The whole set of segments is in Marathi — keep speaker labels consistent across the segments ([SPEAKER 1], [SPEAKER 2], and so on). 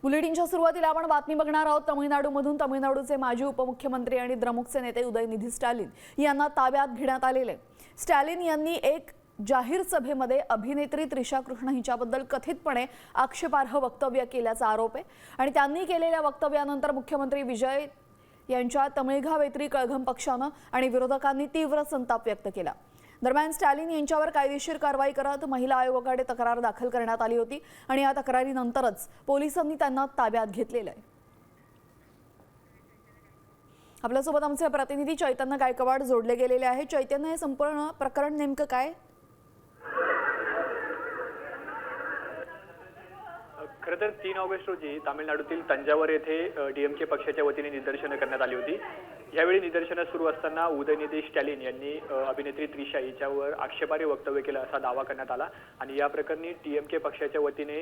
[SPEAKER 1] बुलेटिनच्या सुरुवातीला आपण बातमी बघणार आहोत तमिळनाडूमधून। तमिळनाडूचे माजी उपमुख्यमंत्री आणि द्रमुकचे नेते उदयनिधी स्टॅलिन यांना ताब्यात घेण्यात आलेले। स्टॅलिन यांनी एक जाहीर सभेमध्ये अभिनेत्री त्रिशा कृष्ण हिच्याबद्दल कथितपणे आक्षेपार्ह वक्तव्य केल्याचा आरोप आहे आणि त्यांनी केलेल्या वक्तव्यानंतर मुख्यमंत्री विजय यांच्या तमिळघावेत्री कळघम पक्षाने आणि विरोधकांनी तीव्र संताप व्यक्त केला। दरम्यान स्टॅलिन यांच्यावर कायदेशीर कारवाई करत महिला आयोगाकडे तक्रार दाखल करण्यात आली होती आणि या तक्रारीनंतरच पोलिसांनी त्यांना ताब्यात घेतलेलं आहे। आपल्यासोबत आमचे प्रतिनिधी चैतन्य गायकवाड जोडले गेलेले आहे। चैतन्य, हे संपूर्ण प्रकरण नेमकं काय?
[SPEAKER 2] खरं तर 3 ऑगस्ट रोजी तामिळनाडूतील तंजावर येथे डीएमके पक्षाच्या वतीने निदर्शनं करण्यात आली होती। यावेळी निदर्शनं सुरू असताना उदयनिधी स्टॅलिन यांनी अभिनेत्री त्रिशा हिच्यावर आक्षेपार्ह वक्तव्य केलं असा दावा करण्यात आला आणि या प्रकरणी डीएमके पक्षाच्या वतीने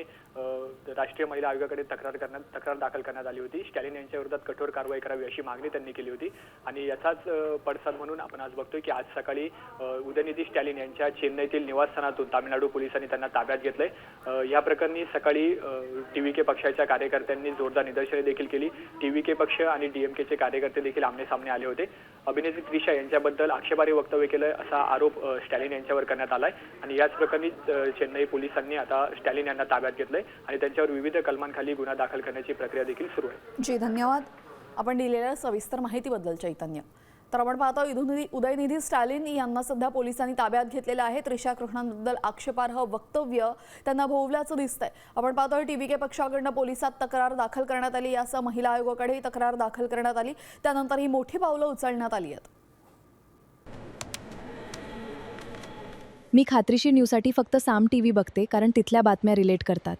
[SPEAKER 2] राष्ट्रीय महिला आयोगाकडे तक्रार दाखल करण्यात आली होती। स्टॅलिन यांच्या विरोधात कठोर कारवाई करावी अशी मागणी त्यांनी केली होती आणि याचाच पडसाद म्हणून आपण आज बघतोय की आज सकाळी उदयनिधी स्टॅलिन यांच्या चेन्नईतील निवासस्थानातून तामिळनाडू पोलिसांनी त्यांना ताब्यात घेतलंय। या प्रकरणी सकाळी टीव्हीके पक्षाच्या कार्यकर्त्यांनी जोरदार निदर्शने देखील केली। टीव्हीके पक्ष आणि डीएमकेचे कार्यकर्ते देखील आमने आले होते। अभिनेत्री त्रिशा यांच्याबद्दल आक्षेपार्ह वक्तव्य केलं असा आरोप स्टॅलिन यांच्यावर करण्यात आलाय आणि याच प्रकरणी चेन्नई पोलिसांनी आता स्टॅलिन यांना ताब्यात घेतलंय आणि त्यांच्यावर विविध कलमांखाली गुन्हा दाखल करण्याची प्रक्रिया देखील सुरू आहे।
[SPEAKER 1] जी, धन्यवाद आपण दिलेल्या सविस्तर माहितीबद्दल चैतन्य। तर आपण पाहतो उदयनिधी स्टॅलिन यांना सध्या पोलिसांनी ताब्यात घेतलेलं आहे। त्रिशा कृष्णांबद्दल आक्षेपार्ह वक्तव्य त्यांना भोवल्याचं दिसतंय। आपण पाहतो टीव्हीके पक्षाकडून पोलिसात तक्रार दाखल करण्यात आली, यासह महिला आयोगाकडेही तक्रार दाखल करण्यात आली। त्यानंतर ही मोठी पावलं उचलण्यात आली आहेत।
[SPEAKER 3] मी खात्रीशीर न्यूजसाठी फक्त साम टीव्ही बघते, कारण तिथल्या बातम्या रिलेट करतात।